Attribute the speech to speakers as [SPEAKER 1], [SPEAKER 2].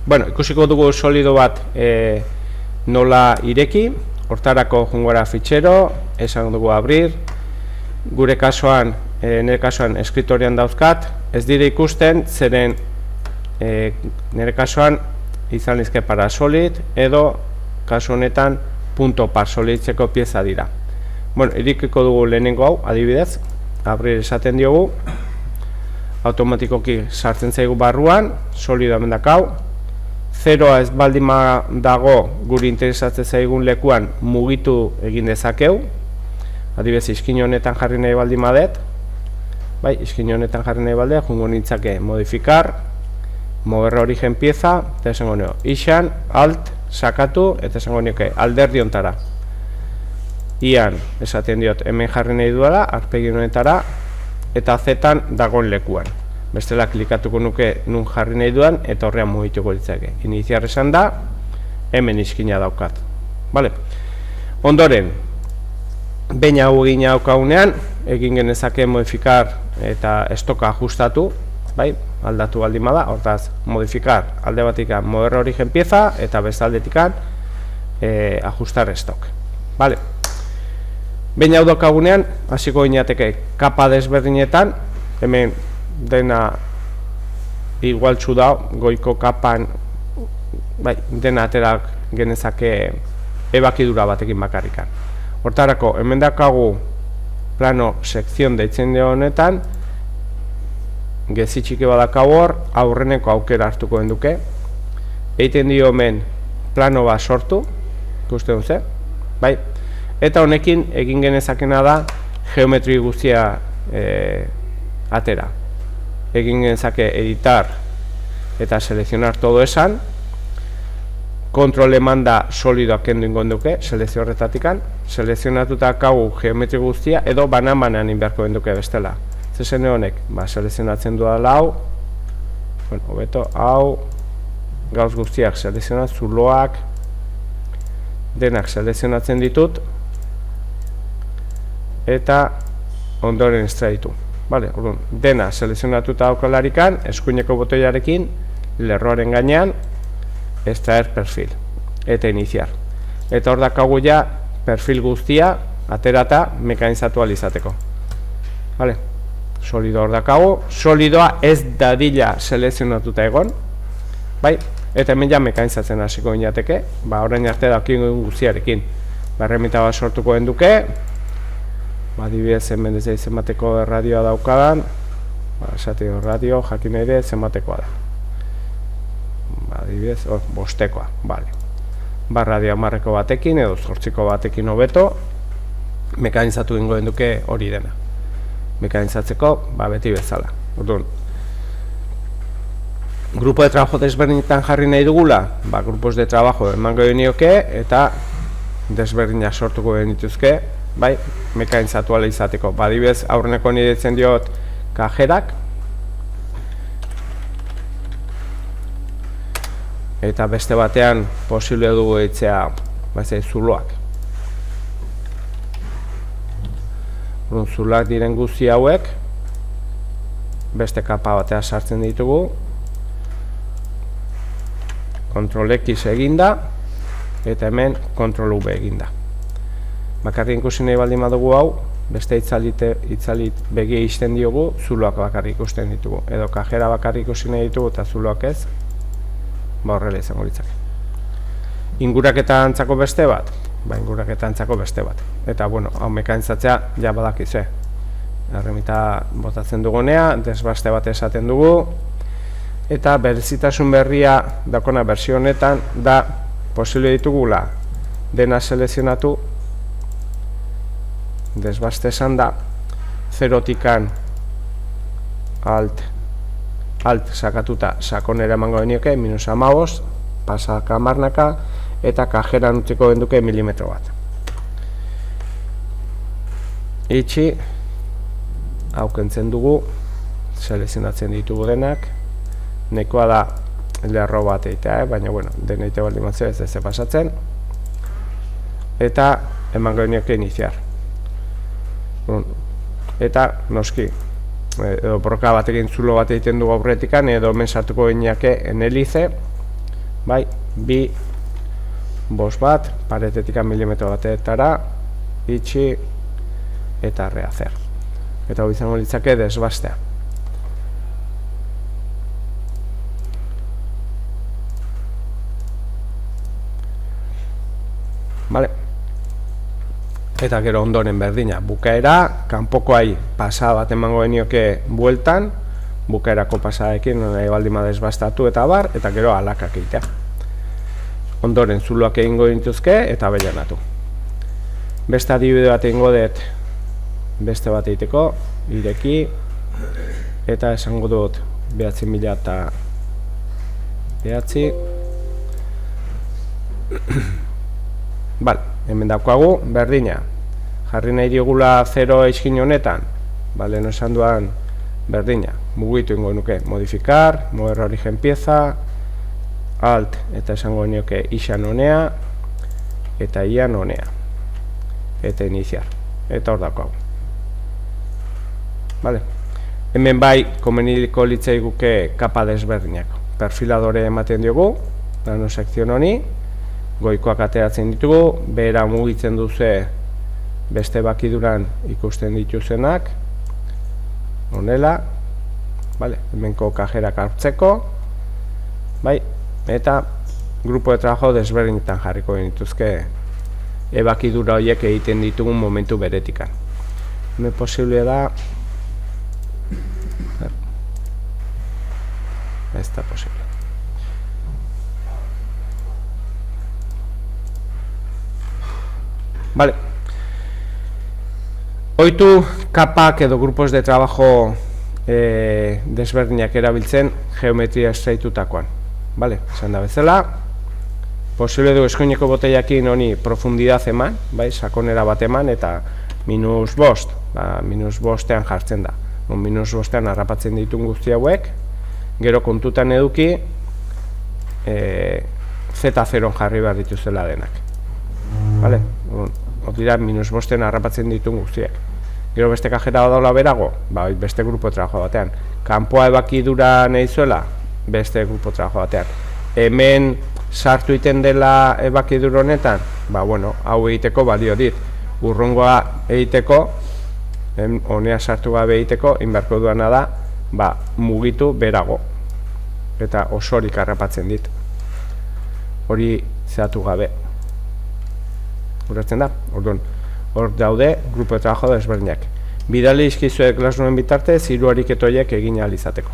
[SPEAKER 1] Bueno, ikusiko dugu solido bat nola ireki, hortarako jungora fitxero, esan dugu abrir, gure kasuan, nire kasuan eskritorean dauzkat, ez dire ikusten, zeren nire kasuan izan lizke para solid, edo kasu honetan punto par solitzeko pieza dira. Bueno, irikiko dugu lehenengo hau, adibidez, abrir esaten diogu, automatikoki sartzen zaigu barruan, solido hemen dakau, zeroa ez baldin dago guri interesatzen zaigun lekuan mugitu egin dezakeu, adibidez iskin honetan jarri nahi baldin badet, bai, iskin honetan jarri nahi baldea, jungo nintzake modifikar, mover origen pieza, eta esango nio, ixan, alt, sakatu, eta esango nioke, alderdi ontara. Ian, esaten diot, hemen jarri nahi duela, arpegi honetara, eta zetan dagoen lekuan. Bestela klikatuko nuke nun jarri nahi duan, eta horrean mugituko ditzake. Iniziar esan da, hemen iskina daukat. Vale. Ondoren, behin hau egin daukagunean, egin genezake modifikar eta estoka ajustatu, bai, aldatu baldin bada, hortaz, modifikar alde batikan mover origen pieza, eta beste aldetikan ajustar estok. Vale. Behin hau daukagunean, hasiko ginateke kapa desberdinetan, hemen dena igualtsu da, goiko kapan, bai, dena aterak genezake ebakidura batekin bakarrikan. Hortarako, hemen daukagu plano sekzion deitzen dio honetan, gezitxike badakau hor, aurreneko aukera hartuko genduke. Eiten dio hemen plano bat sortu, ikusten duze, bai? Eta honekin egin genezakena da geometri guztia atera. Egin genezake editar eta selekzionar todo esan, kontrol eman da solidoak kendu ingon duke, selekzio horretatikan, selekzionatuta kau geometri guztia, edo banan-banan inberko genduke bestela. Zezen honek, selekzionatzen duela hau, bueno, hobeto, hau, gauz guztiak selekzionat, zuloak, denak selekzionatzen ditut, eta ondoren estraitu. Vale, dena selekzionatuta daukalarikan, eskuineko botoiarekin, lerroaren gainean, extraer perfil, eta iniciar. Eta hor dakagu ja perfil guztia aterata mekanizatu alizateko. Vale, solido hor dakagu, solidoa ez dadila selekzionatuta egon, bai, eta hemen ja mekanizatzen hasiko ginateke, orain arte daukien guztiarekin. Erreminta bat sortuko genduke, adibidez hemen ez zenbateko radioa daukadan, esatio radio, jakin ere zenbatekoa da. Adibidez, bostekoa, bale. Radio 10 batekin edo 8 batekin hobeto, mekanizatu ingo genduke hori dena. Mekanizatzeko, beti bezala. Orduan, grupo de trabajo desberdinetan jarri nahi dugula, grupos de trabajo emango genioke eta desberdinak sortuko genituzke, bai, mekanizatu ala izateko. Adibidez, aurreneko nire ditzen diot kajerak, eta beste batean posible dugu eitzea zuloak. Zuloak diren guzti hauek beste kapa batea sartzen ditugu, Ctrl X eginda eta hemen Ctrl V eginda. Bakarrik ikusi nahi baldin badugu hau, beste itzalit begia izten diogu, zuloak bakarrik ikusten ditugu, edo kajera bakarrik ikusi nahi ditugu eta zuloak ez, horrela izango litzake. Inguraketa antzako beste bat? Inguraketa antzako beste bat. Eta, bueno, hau mekanizatzea ja badakize. Erremita botatzen dugunea, desbaste bat esaten dugu, eta berezitasun berria dakona bersio honetan da posible ditugula dena selekzionatu, desbaste esan da, zerotikan alt sakatuta sakonera emango genioke, -15, pasaka marnaka, eta kajeran utziko genduke milimetro bat. Itxi, hau kentzen dugu, selekzionatzen ditugu denak, nekoa da lerro bat egitea, baina bueno, dena egitea baldin batzea ez pasatzen, eta emango genioke iniciar. Eta noski, edo broka batekin zulo bat egiten dugu aurretikan, edo hemen sartuko gineake enelize, bai, bi, bost bat, paretetik milimetro batetara, itxi, eta rehacer. Eta hau izango litzake desbastea. Vale. Eta gero ondoren berdina, bukaera, kanpokoai pasa bat emango genioke bueltan, bukaerako pasadekin nahi baldin desbastatu eta bar, eta gero alakak egitea. Ondoren zuloak egingo dituzke eta belanatu. Beste adibide bat egingo dut beste bat egiteko, ireki, eta esango dut 9.000 eta 9. Bale, hemen daukagu berdina. Jarri nahi diogula 0 iskin honetan, bale, no esan duan berdina. Mugitu ingo nuke, modificar, mover origen pieza, alt, eta esango nuke isan honea, eta ian honea. Eta iniciar. Eta hor daukagu. Vale. Hemen bai, komeniko litzai guke kapa desberdinak. Perfiladore ematen diogu, nano sekzion honi, goikoak ateratzen ditugu, behera mugitzen duze beste bakiduran ikusten dituzenak, honela, vale, hemenko kajerak hartzeko, bai, eta grupo de trabajo desberdinetan jarriko genituzke ebakidura horiek egiten ditugun momentu beretikan. Hemen posible da, ez da posible. Vale. Oitu kapak edo grupos de trabajo desberdinak erabiltzen geometria estraitutakoan. Vale, esan da bezala. Posible du eskoineko boteiakin honi profundidad eman, bai, sakonera bat eman, eta -5, -5ean jartzen da. -5ean harrapatzen ditun guzti hauek, gero kontutan eduki Z0 jarri behar dituzela denak. Vale? Hor dira, -5ean harrapatzen ditun guztiak. Gero beste kajera daula berago, beste grupo trabajo batean. Kanpoa ebakidura nahi zuela, beste grupo trabajo batean. Hemen sartu iten dela ebakidur honetan, bueno, hau egiteko balio dit. Urrungoa egiteko, honea sartu gabe egiteko, inberko duana da, mugitu berago. Eta osorik harrapatzen dit. Hori zehatu gabe. Urratzen da, orduan, hor daude grupo de trabajo desberdinak. Bidali izkizuek klasnoen bitartez, hiru ariketoiek egin ahal izateko.